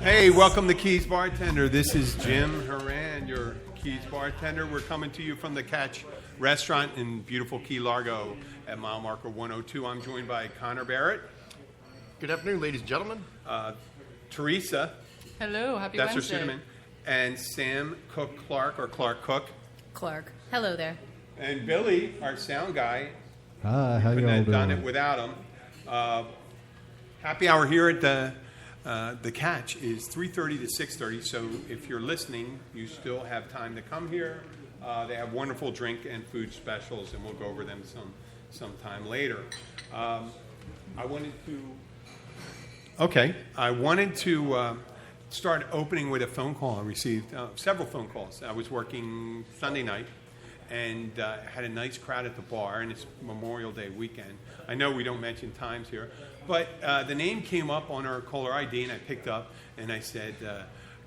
Hey, welcome to Keys Bartender. This is Jim Horan, your Keys Bartender. We're coming to you from the Catch Restaurant in beautiful Key Largo at mile marker 102. I'm joined by Connor Barrett. Good afternoon, ladies and gentlemen. Teresa. Hello, happy That's Wednesday. her pseudonym. And Sam Cook Clark, or Clark Cook. Clark. Hello there. And Billy, our sound guy. Hi, how you Couldn't all have doing? done it without him. Happy hour here at the Catch is 3:30 to 6:30. So if you're listening, you still have time to come here. They have wonderful drink and food specials, and we'll go over them sometime later. I wanted to start opening with a phone call. I received several phone calls. I was working Sunday night and had a nice crowd at the bar, and it's Memorial Day weekend. I know we don't mention times here, but the name came up on our caller ID, and I picked up, and I said,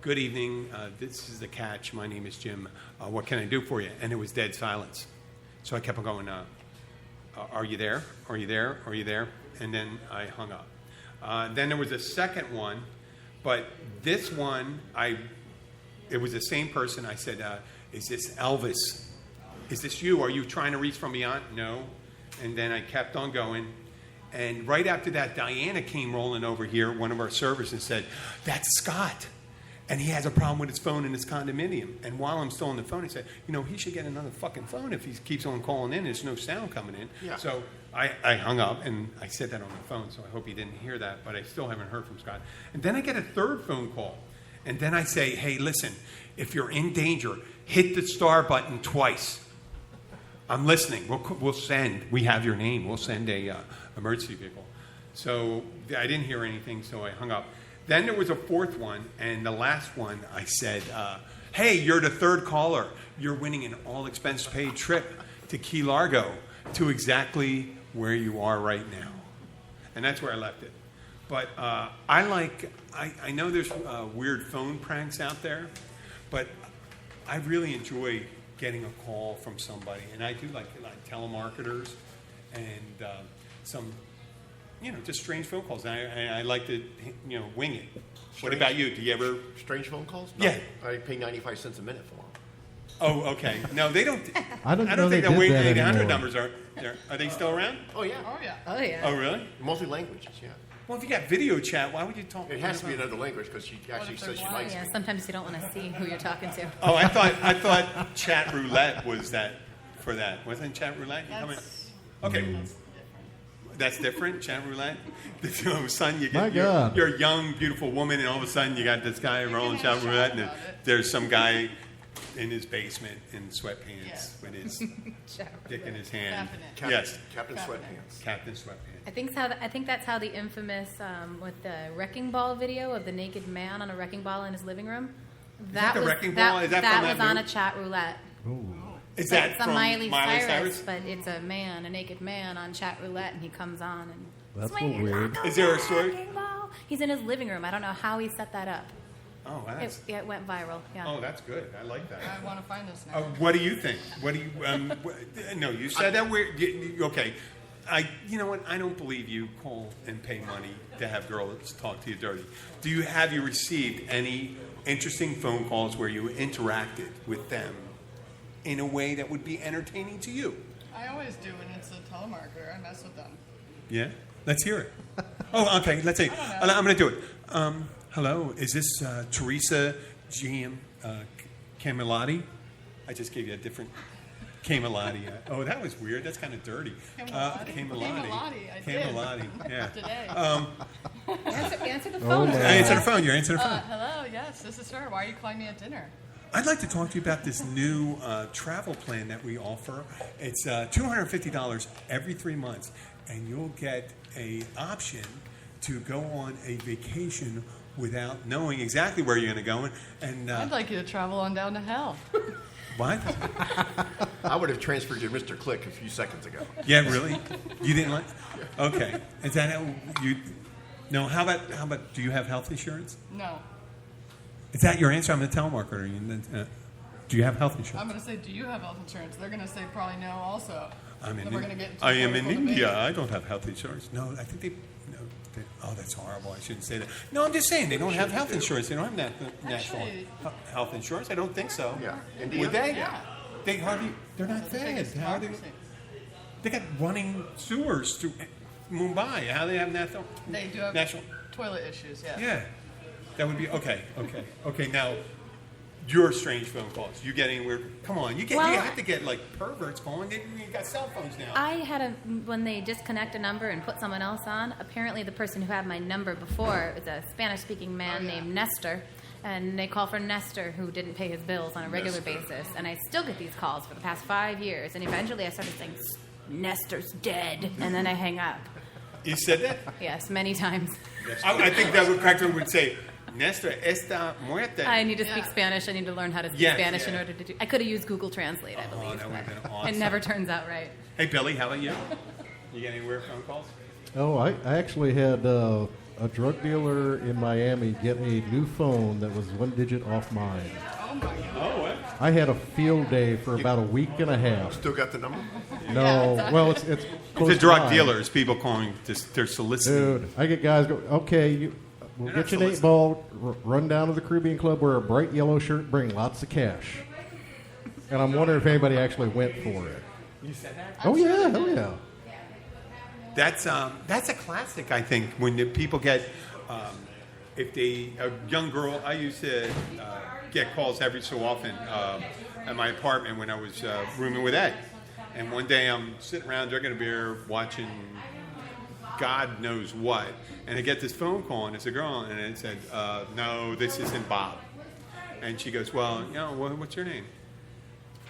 good evening, this is the Catch, my name is Jim, what can I do for you? And it was dead silence. So I kept on going, are you there? Are you there? Are you there? And then I hung up. Then there was a second one, but this one, it was the same person. I said, is this Elvis? Is this you? Are you trying to reach from beyond? No. And then I kept on going. And right after that, Diana came rolling over here, one of our servers, and said, that's Scott. And he has a problem with his phone in his condominium. And while I'm still on the phone, he said, he should get another fucking phone if he keeps on calling in. There's no sound coming in. Yeah. So I hung up, and I said that on the phone, so I hope he didn't hear that. But I still haven't heard from Scott. And then I get a third phone call. And then I say, hey, listen, if you're in danger, hit the star button twice. I'm listening. We'll send. We have your name. We'll send a emergency vehicle. So I didn't hear anything, so I hung up. Then there was a fourth one, and the last one I said, hey, you're the third caller. You're winning an all-expense-paid trip to Key Largo to exactly where you are right now. And that's where I left it. But I know there's weird phone pranks out there, but I really enjoy getting a call from somebody. And I do like telemarketers and some, just strange phone calls. And I like to, wing it. What about you? Do you ever... Strange phone calls? No. Yeah. I pay 95 cents a minute for them. Oh, okay. No, they don't... I don't think they the did Wing that 800 anymore. numbers are they still around? Oh, yeah. Oh, yeah. Oh, yeah. Oh, really? Mostly languages, yeah. Well, if you got video chat, why would you talk? It has to be another language because she actually says she likes Yeah, me. sometimes you don't want to see who you're talking to. Oh, I thought chat roulette was that for that. Wasn't chat roulette? You coming? Okay. That's different, chat roulette? All of a sudden, you're a young, beautiful woman, and all of a sudden you got this guy rolling chat roulette, and there's some guy in his basement in sweatpants with his dick in his hand. Yes. Captain Sweatpants. Captain Sweatpants. I think that's how the infamous with the wrecking ball video of the naked man on a wrecking ball in his living room. That the wrecking ball? Is that from was that on movie? a chat roulette. Is It's that a from Miley Cyrus? but it's a naked man on chat roulette, and he comes on and. That's swinging weird. like a Is there a story? wrecking ball. He's in his living room. I don't know how he set that up. Oh, that's... It went viral. Yeah. Oh, that's good. I like that. I want to find this now. What do you think? What do you? No, you said that we're okay. You know what? I don't believe you call and pay money to have girls talk to you dirty. Have you received any interesting phone calls where you interacted with them in a way that would be entertaining to you? I always do when it's a telemarketer. I mess with them. Yeah, let's hear it. Oh, okay. Let's see. I'm going to do it. Hello, is this Teresa Camillotti? I just gave you a different Camillotti. Oh, that was weird. That's kind of dirty. Camillotti. I did. Camillotti. Yeah. Today. Answer the phone. Answer the phone. You answer the phone. Hello, yes, this is her. Why are you calling me at dinner? I'd like to talk to you about this new travel plan that we offer. It's $250 every 3 months, and you'll get an option to go on a vacation without knowing exactly where you're going to go. And I'd like you to travel on down to hell. What? I would have transferred you to Mr. Click a few seconds ago. Yeah, really? You didn't like? Okay. Is that how you? No. How about? Do you have health insurance? No. Is that your answer? I'm a telemarketer. Do you have health insurance? I'm going to say, do you have health insurance? They're going to say probably no also. I am in into a India. political debate. I don't have health insurance. No, I think they. No. Oh, that's horrible. I shouldn't say that. No, I'm just saying they don't have health insurance. They don't have national Actually- health insurance. I don't think so. Yeah. India? Would they? Yeah. They hardly. They're not fed. Biggest How do democracy. they got running sewers through Mumbai? How do they have national? They do have National. toilet issues, yeah. Yeah, that would be okay. Now, your strange phone calls. You get anywhere? Come on, you Well- have to get like perverts calling. You got cell phones now. I had when they disconnect a number and put someone else on, apparently the person who had my number before is a Spanish-speaking man named Nestor, and they call for Nestor, who didn't pay his bills on a regular basis. And I still get these calls for the past 5 years, and eventually I started saying, Nestor's dead, and then I hang up. You said that? Yes, many times. I think that would practically would say, Nestor está muerta. I need to speak Yeah. Spanish. I need to learn how to speak Yes, Spanish in yeah. order to do. I could have used Google Translate, I believe, that would've but been awesome. it never turns out right. Hey, Billy, how about you? You get anywhere phone calls? Oh, I actually had a drug dealer in Miami get a new phone that was 1 digit off mine. Oh, my God. Oh, what? I had a field day for about a week and a half. Still got the number? No, well, it's close The to drug mine. dealers, people calling, they're soliciting. Dude, I get guys go, okay, we'll They're not get you an 8-ball, run down to the Caribbean Club, wear a bright yellow shirt, bring lots of cash. And I'm wondering if anybody actually went for it. You said that? Oh, yeah, hell yeah. That's a classic, I think, when the people get, if a young girl, I used to get calls every so often at my apartment when I was rooming with Ed. And one day I'm sitting around drinking a beer, watching God knows what, and I get this phone call, and it's a girl, and it said, no, this isn't Bob. And she goes, well, you know, what's your name?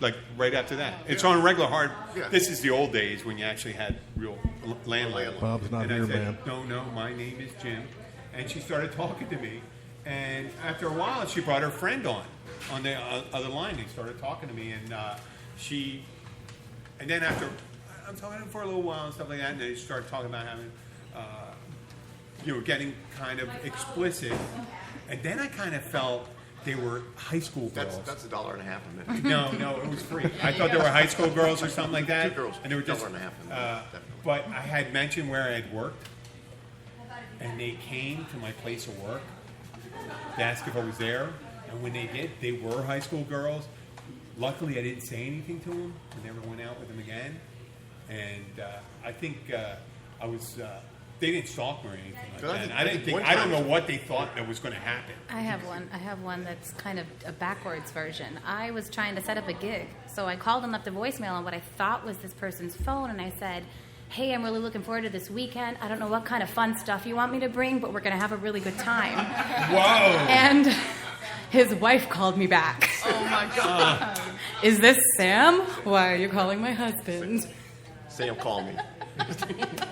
Like right after that. It's on regular hard. Yeah. This is the old days when you actually had real landline. Bob's not and here, I said, man. No, my name is Jim. And she started talking to me. And after a while, she brought her friend on the other line. They started talking to me. And and then after, I'm talking to them for a little while and stuff like that. And they started talking about having, getting kind of explicit. And then I kind of felt they were high school girls. That's $1.50 a minute. No, it was free. I thought they were high school girls or something like that. Two girls, and they were just. $1.50 a minute, definitely. But I had mentioned where I had worked, and they came to my place of work to ask if I was there. And when they did, they were high school girls. Luckily, I didn't say anything to them. I never went out with them again. And I think I was. They didn't stalk me or anything like that. I don't know what they thought that was going to happen. I have one that's kind of a backwards version. I was trying to set up a gig, so I called and left a voicemail on what I thought was this person's phone, and I said, hey, I'm really looking forward to this weekend. I don't know what kind of fun stuff you want me to bring, but we're going to have a really good time. Whoa! And his wife called me back. Oh, my God. Is this Sam? Why are you calling my husband? Sam called me.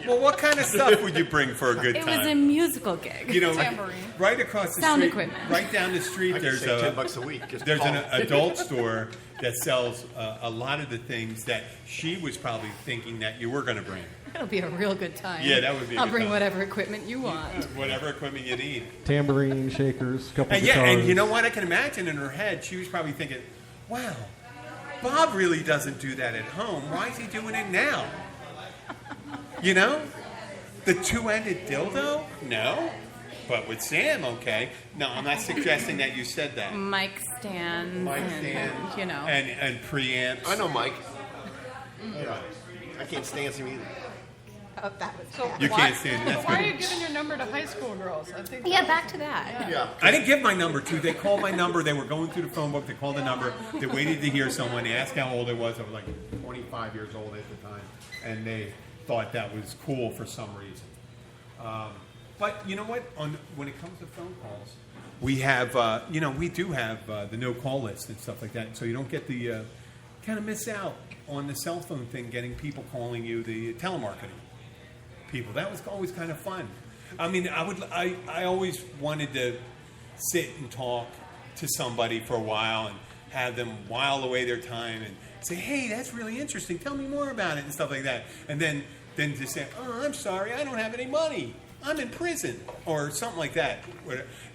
Well, what kind of stuff would you bring for a good It time? was a musical gig. You know, Tambourine. right across the Sound street, equipment. right down the street, I can there's save $10 a week. Just there's call. an adult store that sells a lot of the things that she was probably thinking that you were going to bring. It'll be a real good time. Yeah, that would be a I'll good bring time. whatever equipment you want. Whatever equipment you need. Tambourine, shakers, couple And guitars. yeah, and you know what? I can imagine in her head, she was probably thinking, wow, Bob really doesn't do that at home. Why is he doing it now? You know? The two-ended dildo? No. But with Sam, okay. No, I'm not suggesting that you said that. Mic stands. Mic and, stands. You know. And preamps. I know Mike. Yeah. I can't stand him either. Oh, So You why- can't stand it. That's Why are good. you giving your number to high school girls? I think Yeah, back to that. Yeah. I didn't give my number to. They called my number. They were going through the phone book. They called the number. They waited to hear someone. They asked how old I was. I was like 25 years old at the time. And they thought that was cool for some reason. But you know what? When it comes to phone calls, we have, we do have the no call list and stuff like that. So you don't get the, kind of miss out on the cell phone thing, getting people calling you, the telemarketing people. That was always kind of fun. I mean, I always wanted to sit and talk to somebody for a while and have them while away their time and say, hey, that's really interesting. Tell me more about it and stuff like that. And then to say, oh, I'm sorry, I don't have any money. I'm in prison or something like that.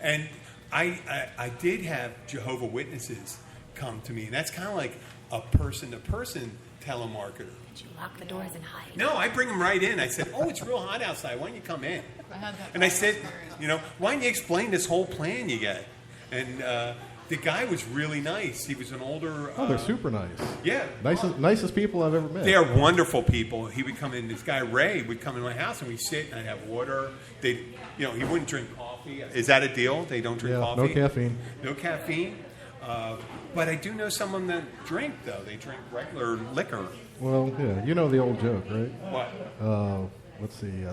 And I did have Jehovah's Witnesses come to me. And that's kind of like a person-to-person telemarketer. Did you lock the doors and hide? No, I bring them right in. I said, "Oh, it's real hot outside. Why don't you come in?" I had that And I bad said, experience. "Why don't you explain this whole plan you get?" And the guy was really nice. He was an older. Oh, they're super nice. Yeah. Nicest people I've ever met. They are wonderful people. He would come in. This guy Ray would come in my house, and we'd sit, and I'd have water. He wouldn't drink coffee. Is that a deal? They don't drink Yeah, coffee. no caffeine. No caffeine. But I do know someone that drink though. They drink regular liquor. Well, yeah, you know the old joke, right? What? Let's see.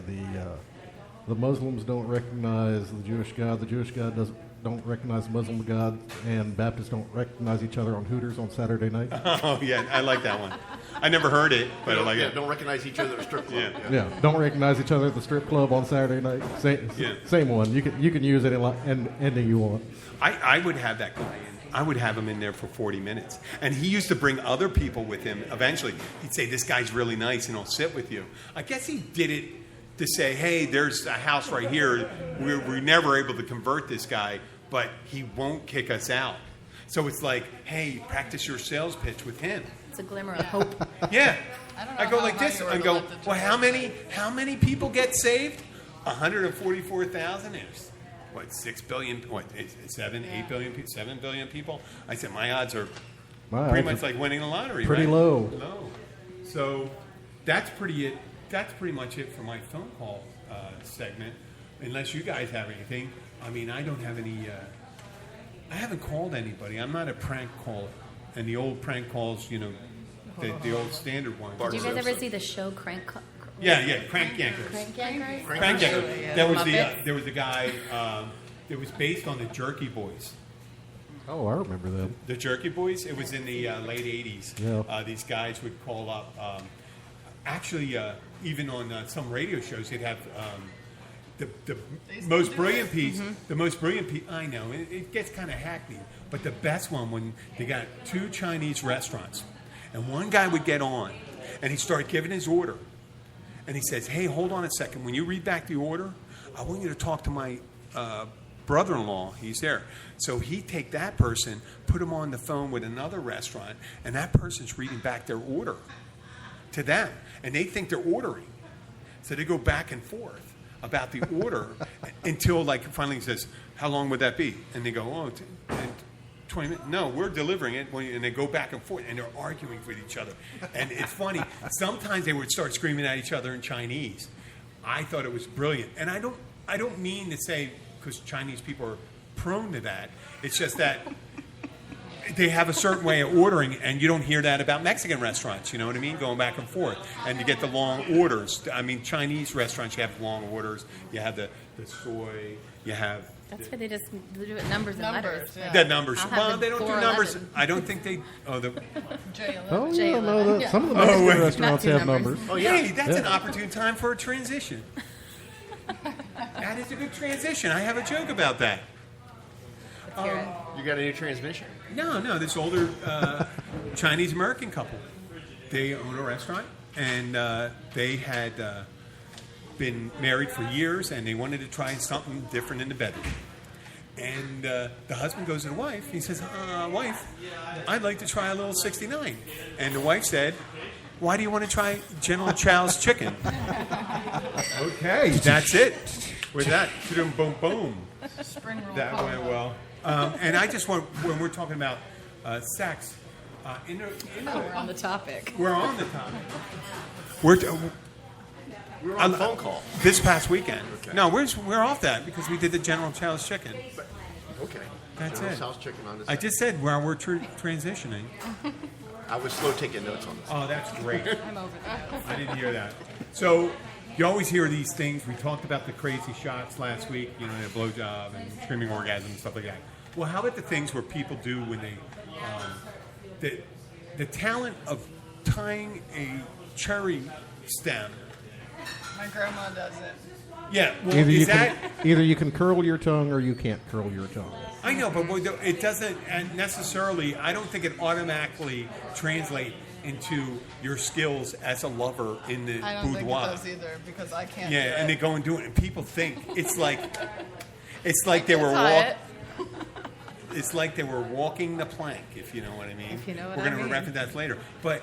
The Muslims don't recognize the Jewish God. The Jewish God don't recognize the Muslim God, and Baptists don't recognize each other on Hooters on Saturday night. Oh yeah, I like that one. I never heard it, but I like it. Don't recognize each other at a strip club. Yeah. Yeah, don't recognize each other at the strip club on Saturday night. Same one. You can use it in ending you want. I would have that guy in. I would have him in there for 40 minutes. And he used to bring other people with him eventually. He'd say, "This guy's really nice and he'll sit with you." I guess he did it to say, "Hey, there's a house right here. We're never able to convert this guy, but he won't kick us out." So it's like, "Hey, practice your sales pitch with him." It's a glimmer of hope. Yeah. I don't know I go how like high this. you were I to go, let the "Well, how many people get saved? 144,000 is what, 6 billion, what, 7, 8 billion, 7 billion people?" I said, my odds are pretty much like winning the lottery, pretty right? low. Low. So that's pretty much it for my phone call segment. Unless you guys have anything. I mean, I don't have any. I haven't called anybody. I'm not a prank caller. And the old prank calls, the old standard ones. Did you guys ever see the show Crank? Yeah, Crank Yankers. Crank Yankers? Crank Yankers. Yeah. There was a guy. It was based on the Jerky Boys. Oh, I remember that. The Jerky Boys. It was in the late '80s. Yeah. These guys would call up. Actually, even on some radio shows, they'd have the most brilliant piece. The most brilliant piece. I know it gets kind of hackneyed, but the best one when they got 2 Chinese restaurants, and one guy would get on, and he'd start giving his order. And he says, "Hey, hold on a second. When you read back the order, I want you to talk to my brother-in-law. He's there." So he'd take that person, put him on the phone with another restaurant, and that person's reading back their order to them. And they think they're ordering. So they go back and forth about the order until, like, finally he says, "How long would that be?" And they go, "Oh, 20 minutes. No, we're delivering it." And they go back and forth, and they're arguing with each other. And it's funny. Sometimes they would start screaming at each other in Chinese. I thought it was brilliant. And I don't mean to say because Chinese people are prone to that. It's just that they have a certain way of ordering, and you don't hear that about Mexican restaurants. You know what I mean? Going back and forth, and you get the long orders. I mean, Chinese restaurants, you have long orders. You have the soy. You have. That's why they just do it numbers and letters. Yeah. The numbers. I'll have Well, the they don't do 411. numbers. I don't think they. Oh, the. J11. Oh, J11. yeah, no, Yeah. some of the Mexican wait. restaurants Not two have numbers. numbers. Oh, yeah. Hey, that's an Yeah. opportune time for a transition. That is a good transition. I have a joke about that. Let's hear it. You got a new transmission? No, this older Chinese American couple. They own a restaurant, and they had been married for years, and they wanted to try something different in the bedroom. And the husband goes to the wife. He says, "Wife, I'd like to try a little 69." And the wife said, "Why do you want to try General Chow's chicken?" Okay, that's it. With that, boom, boom, boom. Spring roll. That went well. And I just want, when we're talking about sex, We're on the topic. we're on the topic. We were on a phone call. This past weekend. Okay. No, we're off that because we did the General Chow's chicken. Okay. That's General it. Tso's chicken on this. I just said where we're transitioning. I was slow taking notes on this. Oh, that's great. I'm over that. I didn't hear that. So you always hear these things. We talked about the crazy shots last week, the blowjob and screaming orgasm and stuff like that. Well, how about the things where people do when they, the talent of tying a cherry stem. My grandma does it. Yeah, well, Either you can curl your tongue or you can't curl your tongue. I know, but it doesn't necessarily. I don't think it automatically translates into your skills as a lover in the I don't boudoir. think it does either because I can't. Yeah, do and they it. go and do it, and people think it's like they were Tie walking. it. it's like they were walking the plank, if you know what I mean. If you know what we're I going to mean. reference that later, but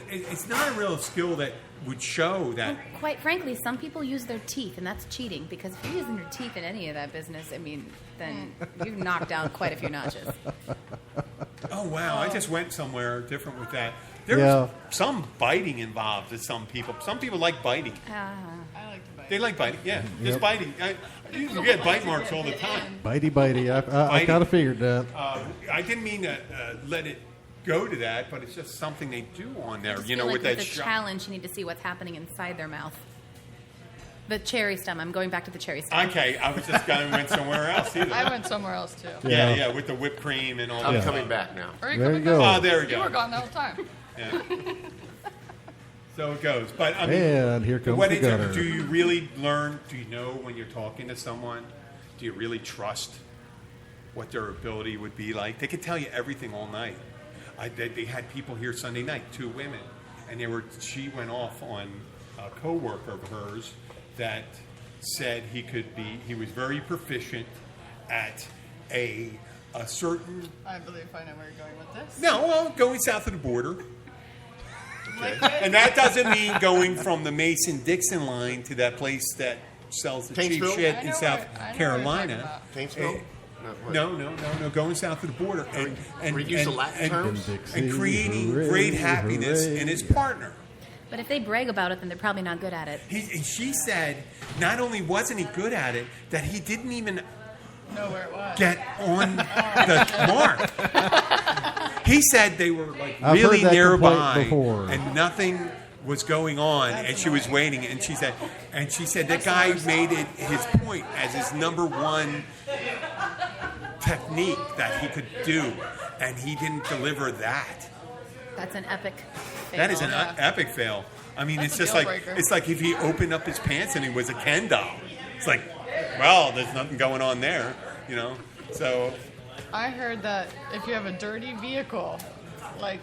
it's not a real skill that would show that. Quite frankly, some people use their teeth, and that's cheating. Because if you're using your teeth in any of that business, I mean, then you've knocked down quite a few notches. Oh wow! I just went somewhere different with that. There's Yeah. some biting involved with some people. Some people like biting. I like to bite. They like biting. Yeah, just Yep. biting. You get bite marks all the time. Bitey, bitey. I Bitey. kind of figured that. I didn't mean to let it go to that, but it's just something they do on there. I just You know, feel with like that a shot. challenge, you need to see what's happening inside their mouth. The cherry stem. I'm going back to the cherry stem. Okay, I was just going went somewhere else. Either. I went somewhere else too. Yeah, with the whipped cream and all I'm that. coming back now. Are you There coming you go. back? Oh, there we You go. were gone the whole time. Yeah. So it goes. But I mean, And here comes what the is it? gutter. Do you really learn? Do you know when you're talking to someone? Do you really trust what their ability would be like? They could tell you everything all night. They had people here Sunday night, 2 women, and she went off on a coworker of hers that said he was very proficient at a certain. I believe I know where you're going with this. No, well, going south of the border. And that doesn't mean going from the Mason-Dixon line to that place that sells the cheap Paintsville? shit I in know South what you're talking Carolina. about. Paintsville? what? No, going south of the border and Were you used to Latin terms? and creating Hooray, great happiness hooray. in his partner. But if they brag about it, then they're probably not good at it. She said not only wasn't he good at it, that he didn't even Know where it was. get on the mark. He said they were like I've really heard that nearby, complaint before. and nothing was going on, and she was waiting. And she said that guy made it his point as his number one technique that he could do, and he didn't deliver that. That's an epic fail. That is an Yeah. epic fail. I mean, That's it's a just deal like breaker. it's like if he opened up his pants and he was a Ken doll. It's like, well, there's nothing going on there, you know. So I heard that if you have a dirty vehicle, like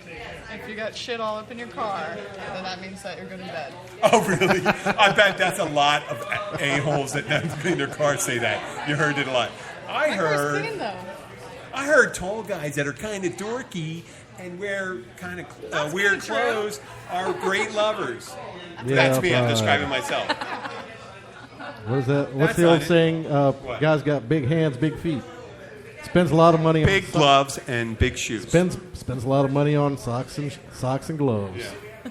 if you got shit all up in your car, then that means that you're good in bed. oh, really? I bet that's a lot of a-holes that don't clean their car say that. You heard it a lot. My car's clean though. I heard tall guys that are kind of dorky and wear kind of weird kinda true. clothes are great lovers. Yeah, That's me. I'm fine. describing myself. What is that? What's That's the old not it. saying? What? Guys got big hands, big feet. Spends a lot of money Big on gloves and big shoes. spends a lot of money on socks and gloves. Yeah.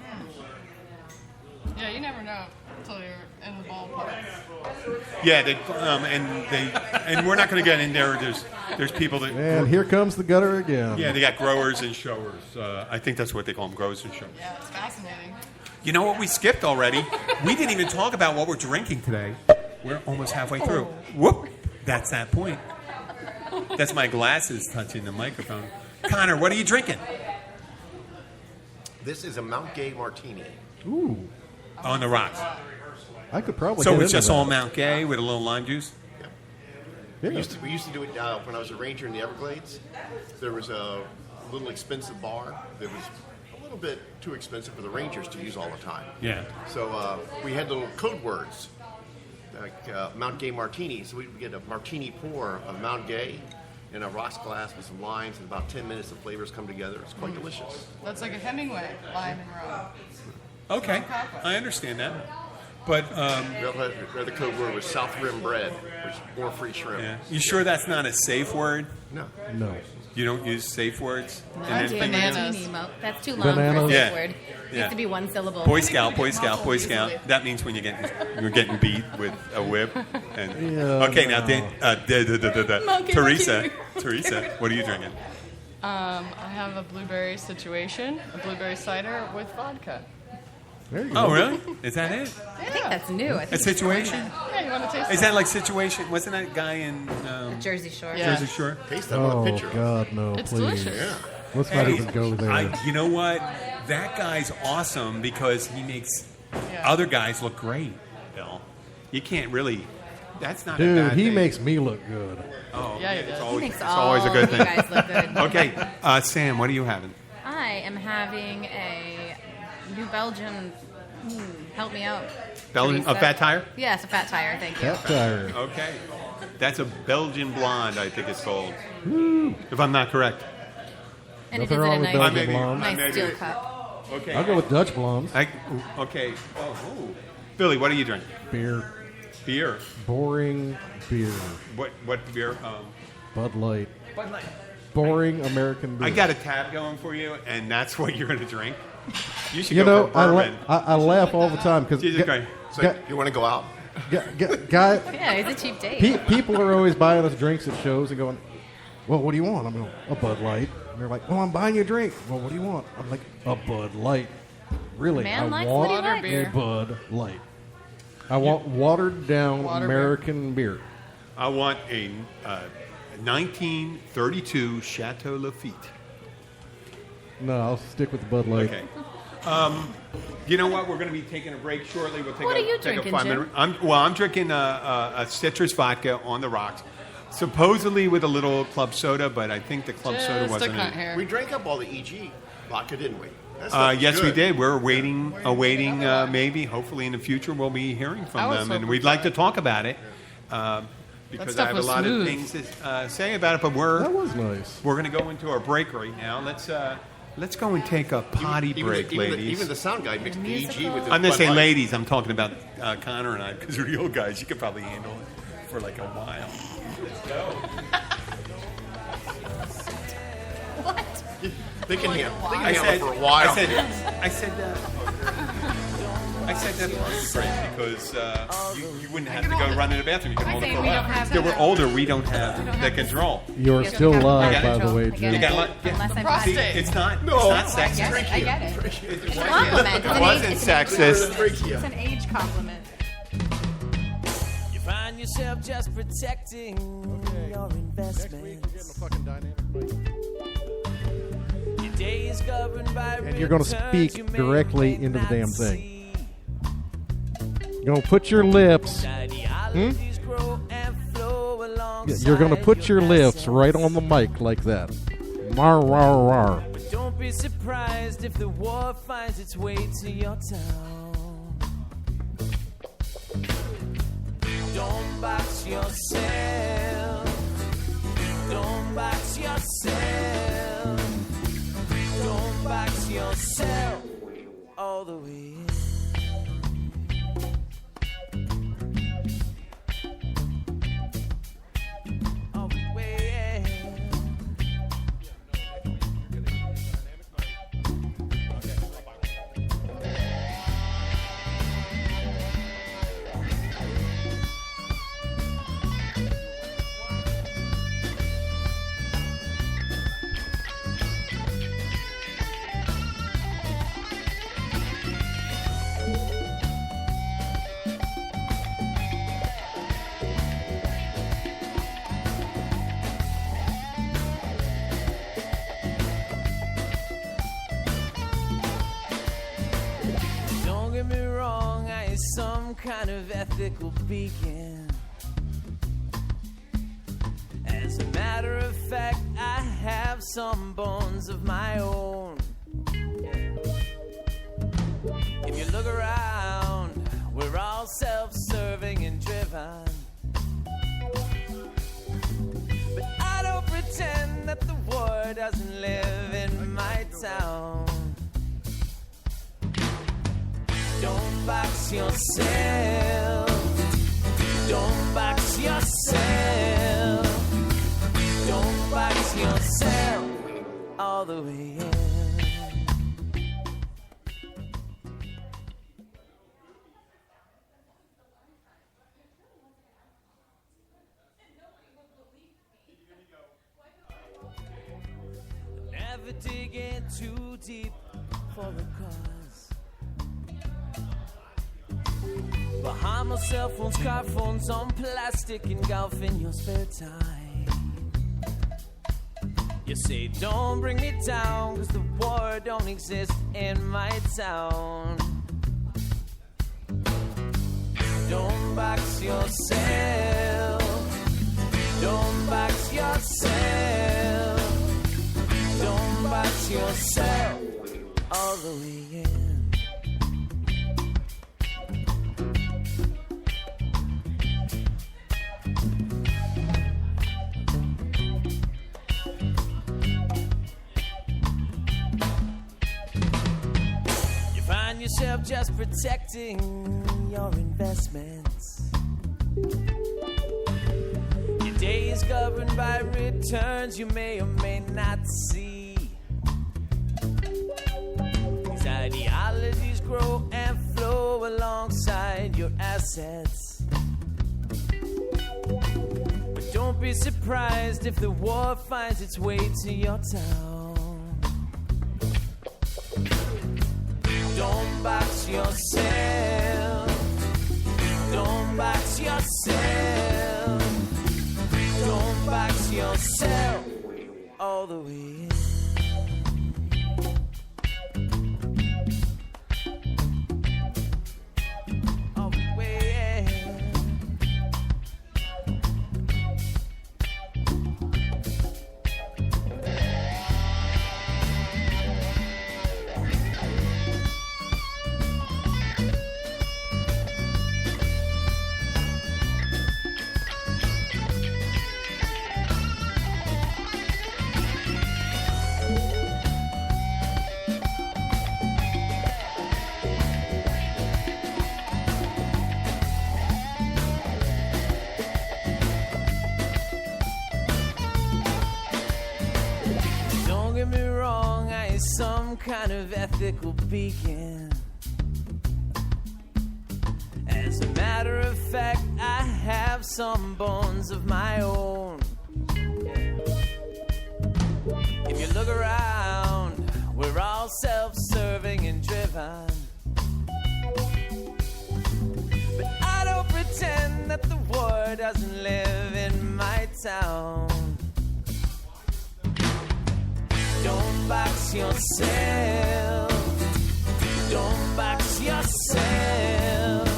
Yeah, you never know until you're in the ballpark. Yeah, and we're not going to get in there. There's people that And here comes the gutter again. they got growers and showers. I think that's what they call them, growers and showers. Yeah, it's fascinating. You know what? We skipped already. We didn't even talk about what we're drinking today. We're almost halfway through. Whoop! That's that point. That's my glasses touching the microphone. Connor, what are you drinking? This is a Mount Gay martini. Ooh, On the rocks. I could probably. So get it's into just that. all Mount Gay with a little lime juice? Yeah. We used to do it when I was a ranger in the Everglades. There was a little expensive bar that was a little bit too expensive for the rangers to use all the time. Yeah. So we had little code words like Mount Gay martini. So we'd get a martini pour of Mount Gay in a rocks glass with some limes. In about 10 minutes, the flavors come together. It's quite delicious. That's like a Hemingway, lime and rum. Okay, I understand that. But The other code word was South Rim bread, which is more free shrimp. yeah. You sure that's not a safe word? No. No. You don't use safe words? That's anything? bananas. That's too long for a Bananas. safe Yeah. word. It Yeah. needs to be one syllable. Boy Scout, Boy Scout, Boy Easily. Scout. That means when you're getting beat with a whip. And Yeah, okay, now no. Monkey, Teresa, monkey. what are you drinking? I have a blueberry situation, a blueberry cider with vodka. There you go. Oh, really? Is that it? I think that's new. I A think situation? Yeah, you want to taste Is it? that like situation? Wasn't that guy in Jersey Shore. Yeah. Jersey Shore? Taste that Oh with a picture. God, no! It's please. delicious. Yeah. Let's not even go there. You know what? That guy's awesome because he makes Yeah. other guys look great, Bill. You can't really. That's not a Dude, bad he thing. makes me look good. Oh, Yeah, he it's does. He always, makes it's all always a good you thing. guys look good. Okay, Sam, what are you having? I am having a New Belgium. Help me out. Belgian, a Teresa. fat tire? Yes, a fat tire. Thank you. Cat tire. Okay. That's a Belgian blonde, I think it's called. If I'm not correct. And Nothing it is wrong in a with nice, Belgian maybe- blonde. I nice maybe- steel cup. Okay. I'll go with Dutch blondes. Okay. Oh, ooh. Billy, what do you drink? Beer. Beer. Boring beer. What beer? Bud Light. Bud Light. Boring American beer. I got a tab going for you, and that's what you're going to drink. You should You go know, for I bourbon. laugh all the time because Jesus Christ. So you want to go out? guy, Yeah, it's a cheap date. people are always buying us drinks at shows and going, well, what do you want? I'm going, a Bud Light. And they're like, well, I'm buying you a drink. Well, what do you want? I'm like, a Bud Light. Really, Man I likes want what he likes. Beer. a Bud Light. I want watered down Water American beer. I want a 1932 Chateau Lafite. No, I'll stick with the Bud Light. Okay. You know what? We're going to be taking a break shortly. We'll take What a, are you take drinking, a 5 Jim? minute. I'm drinking a citrus vodka on the rocks, supposedly with a little club soda, but I think the club soda Just a wasn't cunt in it. hair. We drank up all the EG vodka, didn't we? That stuff is Yes, we good. did. We're awaiting maybe, hopefully in the future, we'll be hearing I from was them, and hoping we'd for like to that. talk about it because I stuff have a was lot smooth. of things to say about it. But That was nice. we're going to go into our break right now. Let's go and take a potty break, ladies. Even the sound guy mixed the EG with the I'm going Bud to say Light. ladies. I'm talking about Connor and I because we're the old guys. You could probably handle it for like a while. What? They can handle I it said, for a while. I said that potty break because you wouldn't have to go run to the bathroom. You can I hold it say for a we while. don't have Yeah, we're that. older. We don't have that control. You're You still have live, that by the control. way, I get Jim. You got it. lo- yeah. Unless I'm Prostate. potty. It's not No. sexist. I get it. It It's a compliment. It wasn't sexist. It's an age compliment. You find yourself just protecting your investments. Your day is governed by And you're gonna returns speak you may directly or may into the not damn thing. see. You're going to put your lips. Ideologies grow and flow alongside You're going to put your lips assets. right on the mic like that. Mar, rar, rar. But don't be surprised if the war finds its way to your town. Don't box yourself. Don't box yourself. Don't box yourself all the way in. All the way in. Don't get me wrong, I ain't some kind of ethical beacon. As a matter of fact, I have some bones of my own. If you look around, we're all self-serving and driven. But I don't pretend that the war doesn't live in my town. Don't box yourself. Don't box yourself. Don't box yourself all the way in. Never dig in too deep for a cause. Bahamas, cell phones, car phones on plastic, and golf in your spare time. You say, don't bring me down, cause the war don't exist in my town. Don't box yourself. Don't box yourself. Don't box yourself all the way in. of just protecting your investments. Your day is governed by returns you may or may not see. These ideologies grow and flow alongside your assets. But don't be surprised if the war finds its way to your town. Don't box yourself. Don't box yourself. Don't box yourself all the way in. All the way in. Don't get me wrong, I ain't some kind of ethical beacon. As a matter of fact, I have some bones of my own. If you look around, we're all self-serving and driven. But I don't pretend that the war doesn't live in my town. Don't box yourself. Don't box yourself.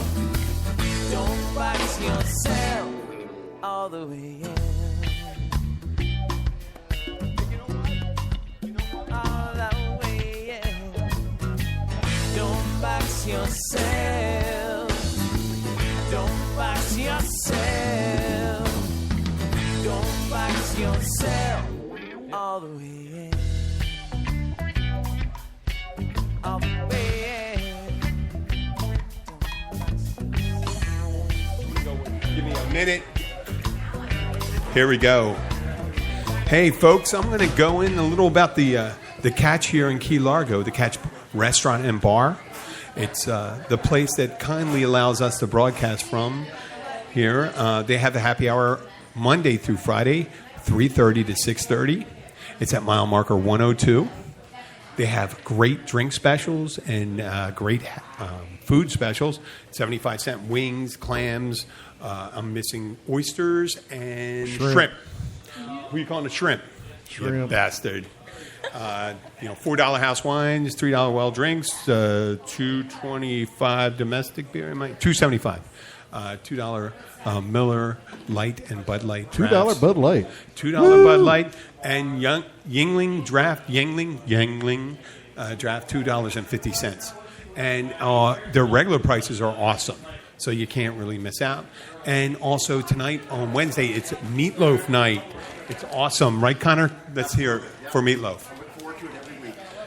Don't box yourself all the way in. All the way in. Don't box yourself. Don't box yourself. Don't box yourself all the way in. All the way in. Give me a minute. Here we go. Hey, folks, I'm going to go in a little about the Catch here in Key Largo, the Catch Restaurant and Bar. It's the place that kindly allows us to broadcast from here. They have the happy hour Monday through Friday, 3:30 to 6:30. It's at mile marker 102. They have great drink specials and great food specials. 75-cent wings, clams. I'm missing oysters and shrimp. What are you calling it? Shrimp. Shrimp. You bastard. $4 house wines, $3 well drinks, $2.25 domestic beer. $2.75. $2 Miller Light and Bud Light. $2 Bud Light. $2 Bud Light and Yuengling Draft Draft $2.50. And their regular prices are awesome, so you can't really miss out. And also tonight on Wednesday, it's Meatloaf Night. It's awesome, right, Connor? Let's hear it for Meatloaf.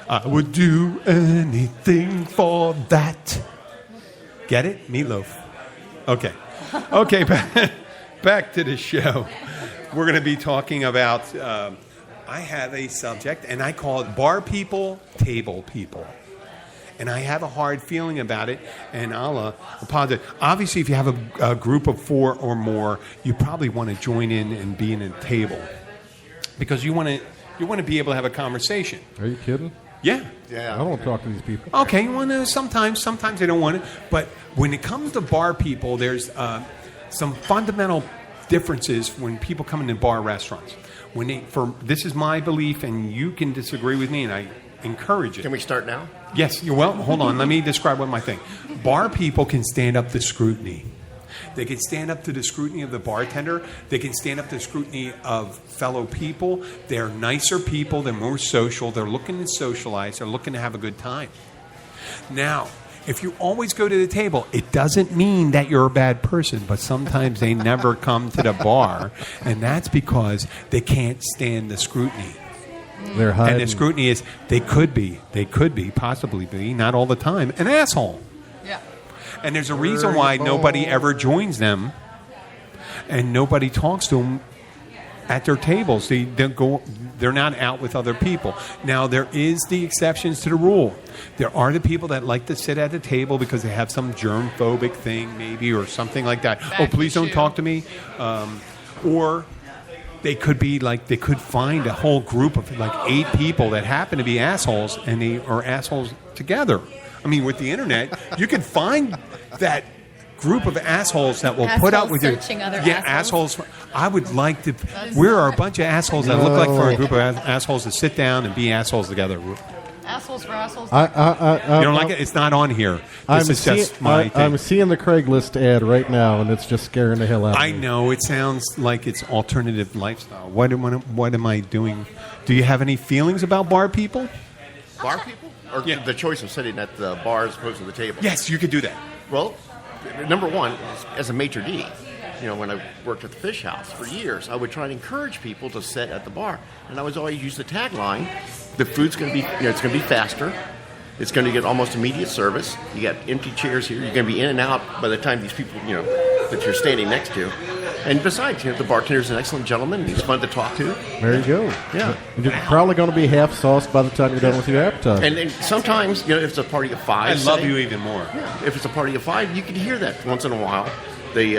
I would do anything for that. Get it? Meatloaf. Okay. Okay, back to the show. We're going to be talking about, I have a subject, and I call it bar people, table people. And I have a hard feeling about it, and I'll apologize. Obviously, if you have a group of 4 or more, you probably want to join in and be in a table. Because you want to be able to have a conversation. Are you kidding? Yeah. Yeah. I don't want to talk to these people. Okay, well, sometimes they don't want it. But when it comes to bar people, there's some fundamental differences when people come into bar restaurants. This is my belief, and you can disagree with me, and I encourage it. Can we start now? Yes. Well, hold on. Let me describe what my thing. Bar people can stand up to scrutiny. They can stand up to the scrutiny of the bartender. They can stand up to the scrutiny of fellow people. They're nicer people. They're more social. They're looking to socialize. They're looking to have a good time. Now, if you always go to the table, it doesn't mean that you're a bad person, but sometimes they never come to the bar, and that's because they can't stand the scrutiny. They're hiding. And the scrutiny is they could be, possibly be, not all the time, an asshole. Yeah. And there's a reason why nobody ever joins them and nobody talks to them at their tables. They don't go. They're not out with other people. Now, there is the exceptions to the rule. There are the people that like to sit at a table because they have some germ-phobic thing maybe or something like that. Back Oh, please don't issue. talk to me. Or they could be like, they could find a whole group of like 8 people that happen to be assholes and they are assholes together. I mean, with the internet, you can find that group of assholes that will put up Assholes with you. searching other Yeah, assholes. I would like to. We're a bunch of assholes that look like for a group of assholes to sit down and be assholes together. Assholes for assholes. You don't like it? It's not on here. This is just my thing. I'm seeing the Craigslist ad right now, and it's just scaring the hell out of me. I know it sounds like it's alternative lifestyle. What am I doing? Do you have any feelings about bar people? Bar people? Or Yeah. the choice of sitting at the bar as opposed to the table? Yes, you could do that. Well, number one, as a maitre d', when I worked at the Fish House for years, I would try and encourage people to sit at the bar, and I was always use the tagline: "The food's going to be, it's going to be faster. It's going to get almost immediate service. You got empty chairs here. You're going to be in and out by the time these people, that you're standing next to. And besides, the bartender's an excellent gentleman, and he's fun to talk to. There you go. Yeah. You're probably going to be half sauced by the time you're done with your appetizer. And sometimes, if it's a party of 5, I love say, you even more. if it's a party of 5, you can hear that once in a while. They,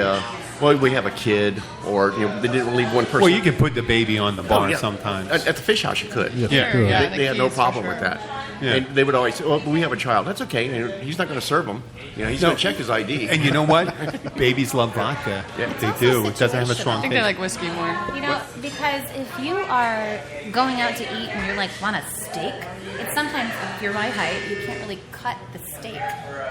we have a kid, or they didn't leave one person. Well, you could put the baby on the bar Oh, yeah. sometimes. At the Fish House, you could. Yes, Yeah. you could. Yeah. They had no keys, for problem sure. with that. Yeah. And they would always say, "Oh, but we have a child. That's okay. He's not going to serve him. He's No. going to check his ID." And you know what? Babies love vodka. Yeah. They also do. It doesn't have a situational. strong I think they taste. like whiskey more. You know, because if you are going out to eat and you're like, want a steak? It's sometimes, if you're my height, you can't really cut the steak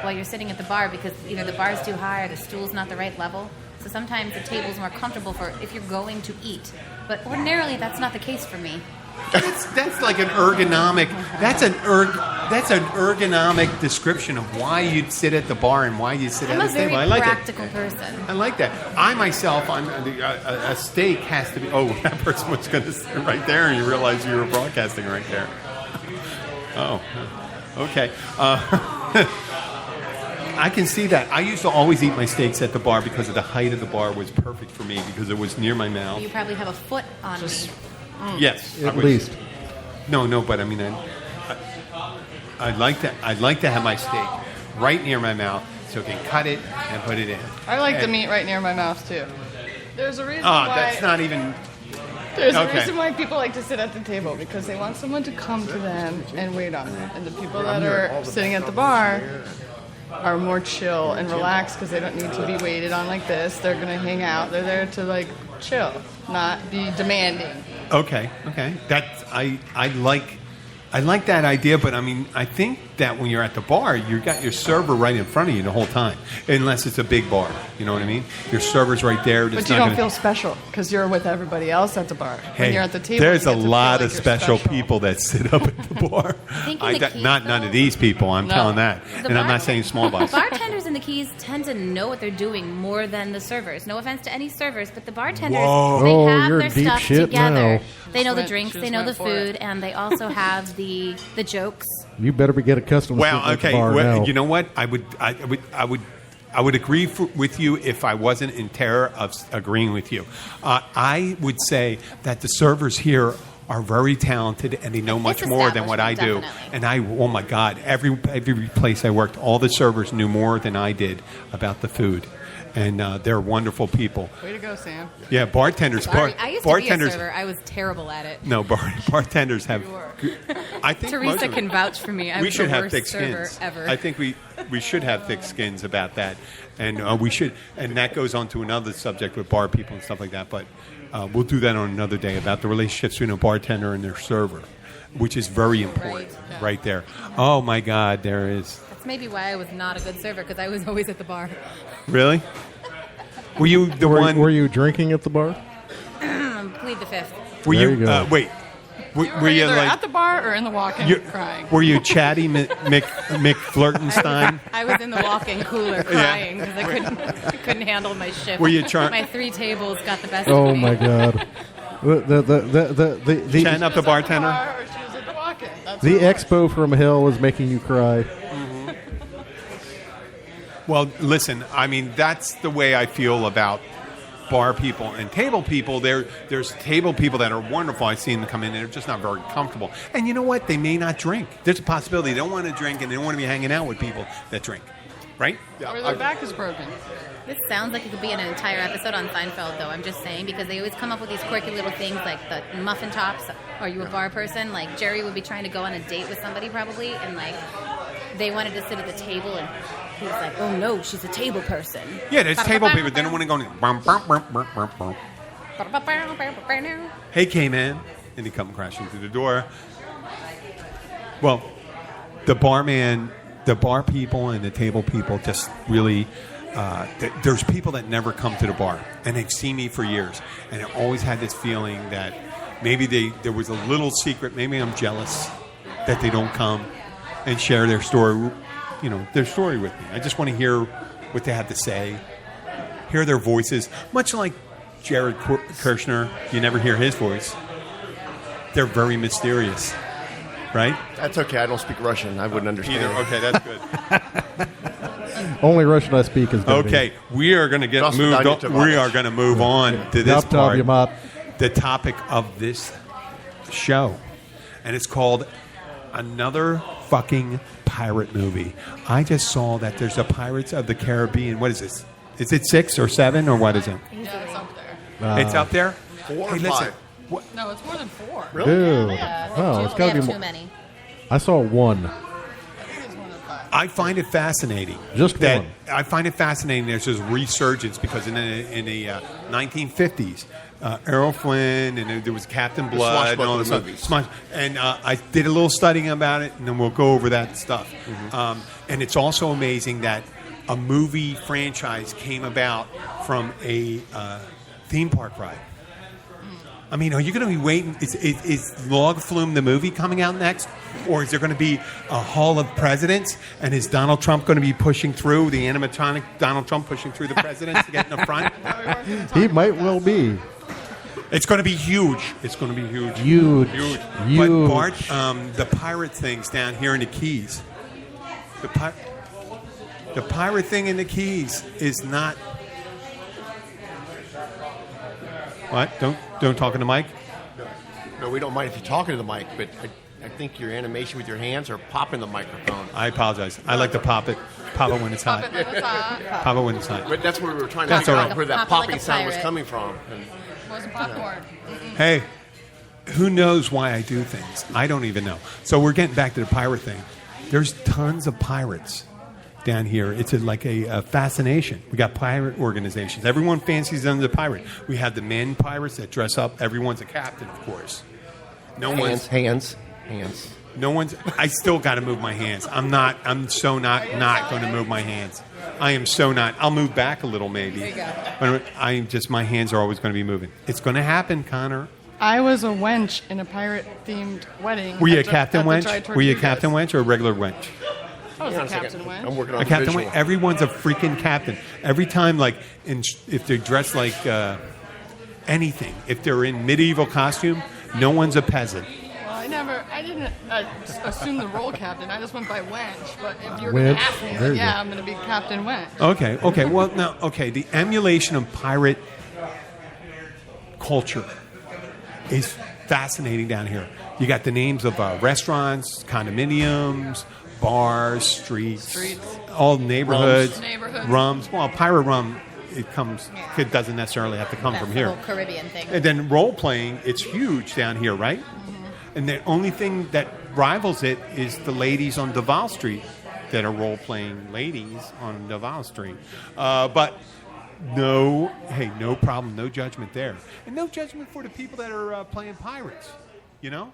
while you're sitting at the bar because either the bar's too high or the stool's not the right level. So sometimes the table's more comfortable for if you're going to eat. But ordinarily, that's not the case for me. That's like an ergonomic. That's an ergonomic description of why you'd sit at the bar and why you sit I'm at a the very table. I like it. practical person. I like that. I myself, a steak has to be. Oh, that person was going to sit right there, and you realize you were broadcasting right there. Oh, okay. I can see that. I used to always eat my steaks at the bar because of the height of the bar was perfect for me because it was near my mouth. You probably have a foot on me. Yes, I At was- least. No, but I mean, I'd like to. I'd like to have my steak right near my mouth so I can cut it and put it in. I like the And- meat right near my mouth too. There's a reason Ah, why. that's not even. There's okay. a reason why people like to sit at the table because they want someone to come to them and wait on them. And the people that are sitting at the bar are more chill and relaxed because they don't need to be waited on like this. They're gonna hang out. They're there to like chill, not be demanding. Okay. That's I like that idea, but I mean, I think that when you're at the bar, you got your server right in front of you the whole time, unless it's a big bar. You know what I mean? Your server's right there. But you don't feel special because you're with everybody else at the bar. Hey, when you're at the table, there's you a get to feel lot like of you're special people that sit up at the bar. think in the keys, Not none though- of these people. I'm No. telling that, The and I'm bar- not saying small bars. Bartenders in the Keys tend to know what they're doing more than the servers. No offense to any servers, but the bartenders, Whoa. they Oh, have you're their deep stuff shit together. now. They know the Went- drinks, she they just know the went for it. food, and they also have the jokes. You better get accustomed to Well, sitting at the okay. bar Well, now. you know what? I would agree with you if I wasn't in terror of agreeing with you. I would say that the servers here are very talented and they know much This more than what I do. establishment, And oh my God, every place I worked, all the servers knew more than I did about the food. And they're wonderful people. Way to go, Sam. Yeah, bartenders. Sorry, I used to be a bartenders. server. I was terrible at it. No, bartenders have. I think most Teresa of them- can vouch for me. I we was should the have worst thick server skins. ever. I think we should have thick skins about that, and we should. And that goes on to another subject with bar people and stuff like that. But we'll do that on another day about the relationships between a bartender and their server, which is very important, right there. Oh my God, there is. That's maybe why I was not a good server because I was always at the bar. Really? Were you the one? Were you drinking at the bar? Plead the fifth. Were There you? you go. Wait. You were either at the bar or in the walk-in you- crying. Were you chatty McFlirtenstein? I was in the walk-in cooler crying because I couldn't handle my shift. Were you My 3 tables got the best Oh of me. my God. Chatting up the bartender. Bar or she was at the walk-in. That's The what it was. expo from hell is making you cry. Well, listen, I mean, that's the way I feel about bar people and table people. There's table people that are wonderful. I've seen them come in and they're just not very comfortable. And you know what? They may not drink. There's a possibility they don't want to drink and they don't want to be hanging out with people that drink. Right? Or their back is broken. This sounds like it could be an entire episode on Seinfeld, though. I'm just saying, because they always come up with these quirky little things like the muffin tops. Are you a bar person? Like, Jerry would be trying to go on a date with somebody, probably, and, like, they wanted to sit at the table, and he was like, oh, no, she's a table person. Yeah, there's table people. They don't want to go in. Hey, K-Man. And they come crashing through the door. Well, the barman, the bar people and the table people just really... there's people that never come to the bar, and they've seen me for years, and I always had this feeling that maybe there was a little secret. Maybe I'm jealous that they don't come and share their story, their story with me. I just want to hear what they have to say, hear their voices. Much like Jared Kushner, you never hear his voice. They're very mysterious, right? That's okay. I don't speak Russian. I wouldn't understand. Either. Okay, that's good. Only Russian I speak is dirty. Okay, we are going to get moved on. We are going to move on to this part, the topic of this show. And it's called Another Fucking Pirate Movie. I just saw that there's a Pirates of the Caribbean. What is this? Is it 6 or 7 or what is it? Yeah, it's up there. It's up there? 4 or Hey, listen. 5? No, it's more than 4. Really? Ew. Yeah, Oh, it's they got to have be too more. many. I saw one. I think it's more than 5. I find it fascinating. Just that one. I find it fascinating. There's this resurgence because in the 1950s, Errol Flynn and there was Captain Blood and all this swashbuckling stuff. movies. And I did a little studying about it, and then we'll go over that stuff. And it's also amazing that a movie franchise came about from a theme park ride. I mean, are you going to be waiting? Is Log Flume the movie coming out next? Or is there going to be a Hall of Presidents? And is Donald Trump going to be pushing through, the animatronic Donald Trump pushing through the presidents to get in the front? He might well be. It's going to be huge. It's going to be huge. Huge. But Bart, the pirate thing's down here in the Keys. The pirate thing in the Keys is not... What? Don't talk in the mic? No, we don't mind if you're talking to the mic, but I think your animation with your hands are popping the microphone. I apologize. I like to pop it when it's hot. Pop it when it's hot. But that's what we were trying to That's figure all out right. where that Pop it like popping a sound was pirate. coming from. And It wasn't popcorn. Hey, who knows why I do things? I don't even know. So we're getting back to the pirate thing. There's tons of pirates down here. It's like a fascination. We got pirate organizations. Everyone fancies them as a pirate. We have the men pirates that dress up. Everyone's a captain, of course. No one's. hands. No one's. I still got to move my hands. I'm so not going to move my hands. I am so not. I'll move back a little maybe. But my hands are always going to be moving. It's going to happen, Connor. I was a wench in a pirate-themed wedding. Were you a at the- Captain at the Wench? Dry Were you a Tortugas. Captain Wench or a regular wench? I was Hang on a a second. Captain Wench. I'm working on A Captain visual. Wench. Everyone's a freaking captain. Every time, like, if they're dressed like anything, if they're in medieval costume, no one's a peasant. Well, I didn't just assume the role captain. I just went by wench. But if you were going Wench. to ask me, There you yeah, go. I'm going to be Captain Wench. Okay. Well, now, the emulation of pirate culture is fascinating down here. You got the names of restaurants, condominiums, bars, streets, all neighborhoods, Rums. Neighborhoods. rums. Well, pirate rum, it doesn't necessarily have to come That's from the here. whole Caribbean thing. And then role playing, it's huge down here, right? And the only thing that rivals it is the ladies on Duval Street that are role playing ladies on Duval Street. But no problem, no judgment there, and no judgment for the people that are playing pirates. You know,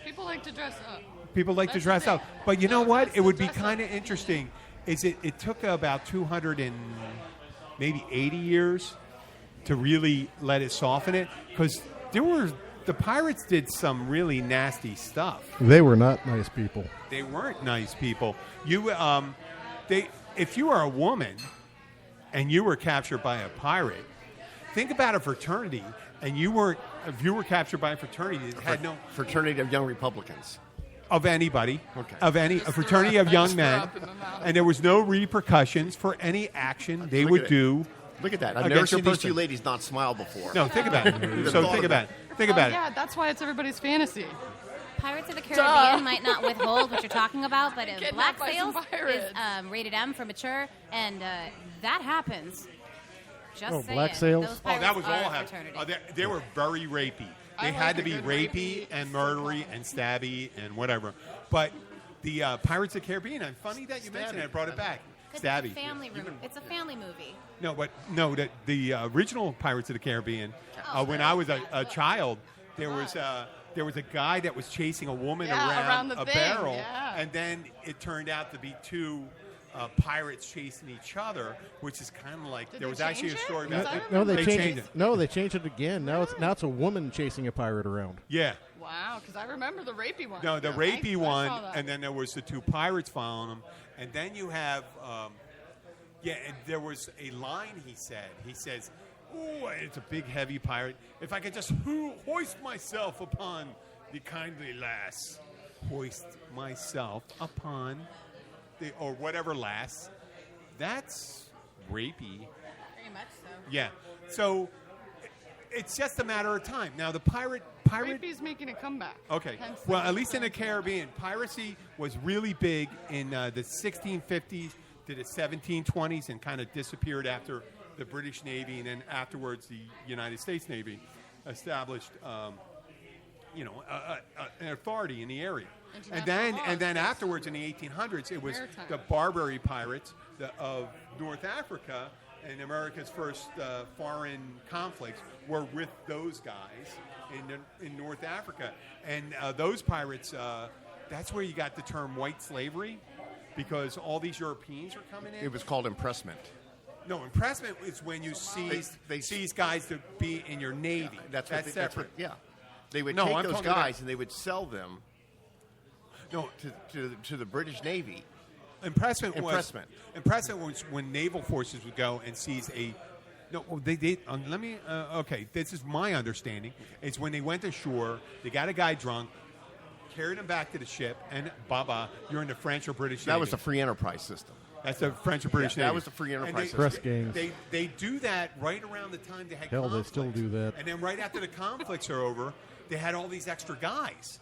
People like to dress up. people like to That's dress the up. thing. But you know No, what? that's It would the be dress up. kind of interesting. It took about 200 and maybe 80 years to really let it soften it, because the pirates did some really nasty stuff. They were not nice people. They weren't nice people. If you are a woman and you were captured by a pirate, think about a fraternity, and if you were captured by a fraternity, it had no Fraternity of Young Republicans. of anybody, Okay. a fraternity of young men, up in the mouth. and there was no repercussions for any action they would do. Look at that. I've never Against your seen these person. two ladies not smile before. No, think about it. So thought think of about it. Think about yeah, it. that's why it's everybody's fantasy. Pirates of the Caribbean might not withhold what you're talking about, but Kidnapped Black by some Sails is pirates. rated M for mature, and that happens. Just Oh, saying. Black Sails? Those Oh, that pirates was are all a happening. fraternity. They were very rapey. I They like had to a be good rapey rapey. and murdery and stabby and whatever. But the Pirates of the Caribbean, and funny that you mentioned it, I brought it back. 'Cause Stabby. It's a family It's a family movie. No, but no, the original Pirates of the Caribbean. When I was a child, there was a guy that was chasing a woman Yeah, around the a thing, barrel, yeah. and then it turned out to be two pirates chasing each other, which is kind of like Did there they was actually a change it? story Because about I it. No, they They changed changed it. it. No, they changed it again. Now it's a woman chasing a pirate around. Yeah. Wow, because I remember the rapey one. No, the Yeah, rapey I one, saw that. and then there was the two pirates following him, and then you have, and there was a line he said. He says, "Oh, it's a big, heavy pirate. If I could just hoist myself upon the kindly lass, hoist myself upon the or whatever lass." That's rapey. Very much so. Yeah. So it's just a matter of time. Now the pirate. Rapey's making a comeback. Okay. Hence the Well, at least in the Caribbean, piracy was really big in the 1650s to the 1720s and kind of disappeared after the British Navy, and then afterwards the United States Navy established, an authority in the area. International And then laws. afterwards in the 1800s, it was Maritime. the Barbary pirates of North Africa, and America's first foreign conflicts were with those guys in North Africa. And those pirates, that's where you got the term white slavery, because all these Europeans are coming in. It was called impressment. No, impressment is when you seize guys to be in your navy. That's separate. Yeah. They would No, take I'm those talking about- guys and they would sell them No, to the British Navy. Impressment was when naval forces would go and seize a. No, they let me. Okay, this is my understanding. It's when they went ashore, they got a guy drunk, carried him back to the ship, and baba, you're in the French or British Navy. That was the free enterprise system. That's the French or British Yeah, Navy. that was the free And enterprise Press system. gangs. They do that right around the time they had Hell, they conflicts. still do that. And then right after the conflicts are over, they had all these extra guys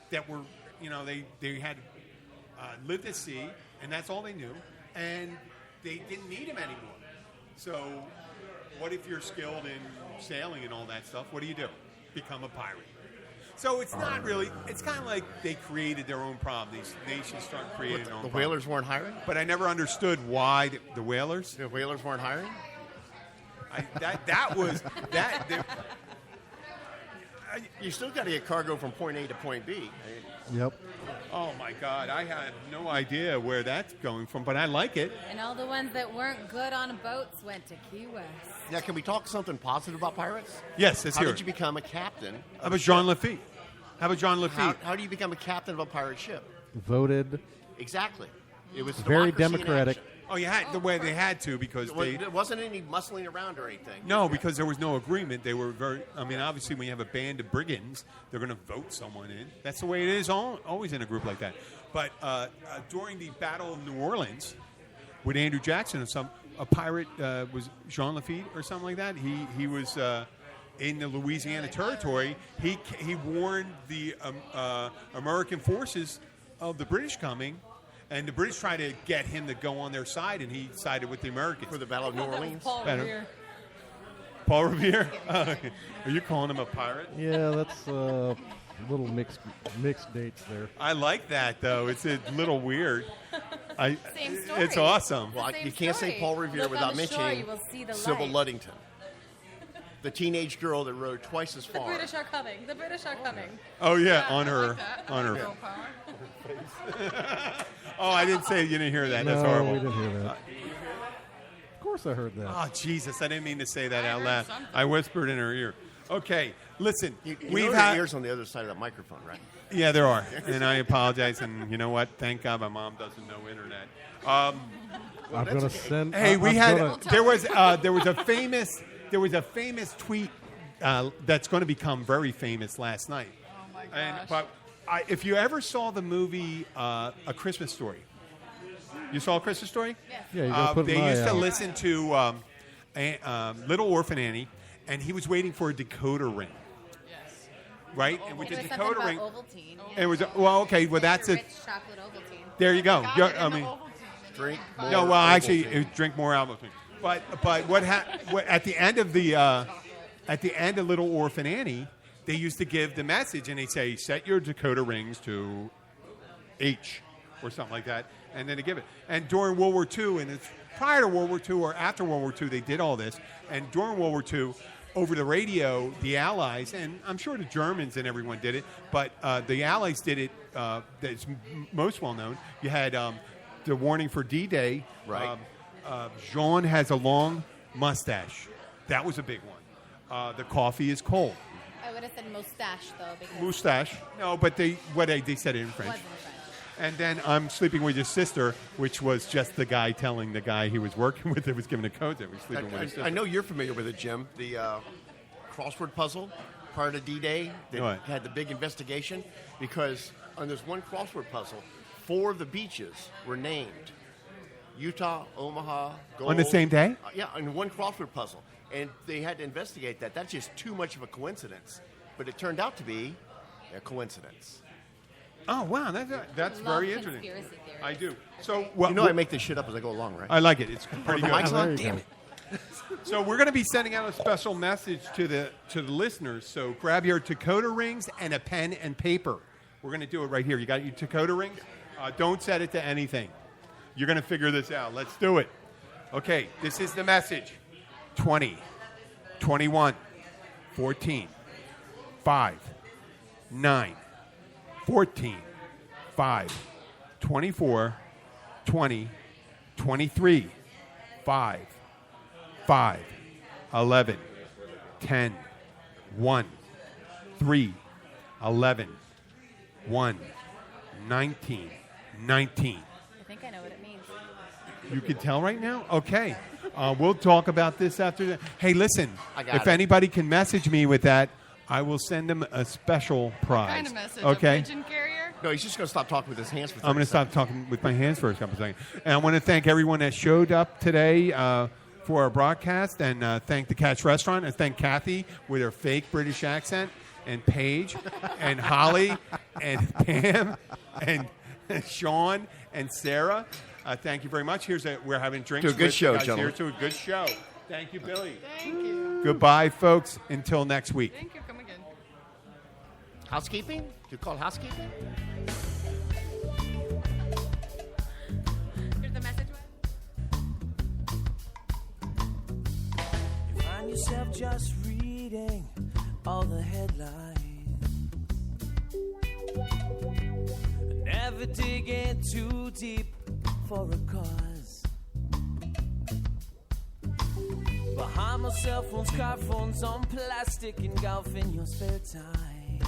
that were, they had lived at sea, and that's all they knew, and they didn't need them anymore. So what if you're skilled in sailing and all that stuff? What do? Become a pirate. So it's not really, it's kind of like they created their own problem. These nations start creating their own The problem. whalers weren't hiring? But I never understood why the whalers. The whalers weren't hiring? You still got to get cargo from point A to point B. Yep. Oh my God, I had no idea where that's going from, but I like it. And all the ones that weren't good on boats went to Key West. Now, can we talk something positive about pirates? Yes, let's How hear did you it. become a captain? How about Jean Lafitte? How about John Lafitte? How do you become a captain of a pirate ship? Voted. Exactly. It was Very democracy in democratic. action. Oh, you had the way they had to because they. There wasn't any muscling around or anything. No, because there was no agreement. They were very. I mean, obviously, when you have a band of brigands, they're going to vote someone in. That's the way it is. Always in a group like that. But during the Battle of New Orleans, with Andrew Jackson, a pirate was Jean Lafitte or something like that. He was in the Louisiana Territory. He warned the American forces of the British coming. And the British tried to get him to go on their side, and he sided with the Americans. For the Battle of New Orleans? Paul Better. Revere. Paul Revere? Are you calling him a pirate? Yeah, that's a little mixed dates there. I like that, though. It's a little weird. Same story. It's awesome. Well, Same you can't say story. Paul Revere Look without on the shore, mentioning you will see the Sybil light. Luddington, the teenage girl that rode twice as The far. British are coming. The British are coming. Oh, yeah, I on like her. that. On her. Girl power. Oh, I didn't say you didn't hear that. That's no, horrible. we didn't hear that. Of course I heard that. Oh, Jesus. I didn't mean to say that I out heard loud. something. I whispered in her ear. Okay, listen. You we've know had. the ears on the other side of that microphone, right? Yeah, there are. And I apologize. And you know what? Thank God my mom doesn't know internet. I'm going to send. Hey, I'm we had gonna- there was a famous there was a famous tweet that's going to become very famous last night. Oh my gosh. But if you ever saw the movie A Christmas Story, you saw A Christmas Story? Yeah, you gotta put an They eye used to out. listen to Little Orphan Annie, and he was waiting for a decoder ring, Yes. right? And with It the was something decoder about ring, Ovaltine. it was okay. Well, that's a it. rich chocolate Ovaltine. There you go. Got You're- it in I the mean, Ovaltine. Drink more. no, well, actually, Ovaltine. drink more Ovaltine. But what at the end of Little Orphan Annie, they used to give the message, and they say, "Set your decoder rings to H," or something like that, and then they give it. And during World War II, and it's prior to World War II or after World War II, they did all this. And during World War II, over the radio, the Allies, and I'm sure the Germans and everyone did it, but the Allies did it. That's most well known. You had the warning for D-Day. Right. Jean has a long mustache. That was a big one. The coffee is cold. I would have said mustache though, because Moustache. No, but they said it in it French. wasn't French. And then I'm sleeping with your sister, which was just the guy telling the guy he was working with that was giving the code that was sleeping with his sister. I know you're familiar with it, Jim. The crossword puzzle, part of D-Day, they Right. had the big investigation because on this one crossword puzzle, 4 of the beaches were named. Utah, Omaha, Gold. On the same day? Yeah, on one crossword puzzle. And they had to investigate that. That's just too much of a coincidence. But it turned out to be a coincidence. Oh wow, that's Love very interesting. conspiracy theories. I do. So well, You know I make this shit up as I go along, right? I like it. It's pretty the good. mic's on? there you Damn go. it. So we're going to be sending out a special message to the listeners. So grab your decoder rings and a pen and paper. We're going to do it right here. You got your decoder rings? Don't set it to anything. You're going to figure this out. Let's do it. Okay, this is the message. 20, 21, 14, 5, 9, 14, 5, 24, 20, 23, 5, 5, 11, 10, 1, 3, 11, 1, 19, 19. I think I know what it means. You can tell right now? Okay. We'll talk about this after that. Hey, listen, I got if it. anybody can message me with that, I will send them a special prize. Kind of message. Okay. A pigeon carrier. No, he's just going to stop talking with his hands for 30 I'm going to stop talking with my hands for a couple seconds. And I want to thank everyone that showed up today for our broadcast, and thank the Catch Restaurant, and thank Kathy with her fake British accent, and Paige, and Holly, and Pam, and Sean, and Sarah. Thank you very much. We're having drinks. To a good with show, you guys gentlemen. Here to a good show. Thank you, Billy. Thank you. Goodbye, folks. Until next week. Thank you. Come again. Housekeeping? You call it housekeeping? Here's the message. You find yourself just reading all the headlines, never digging too deep for a cause. Behind my cell phones, car phones on plastic, engulfing your spare time.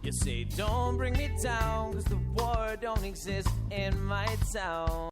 You say, don't bring me down, 'cause the war don't exist in my town.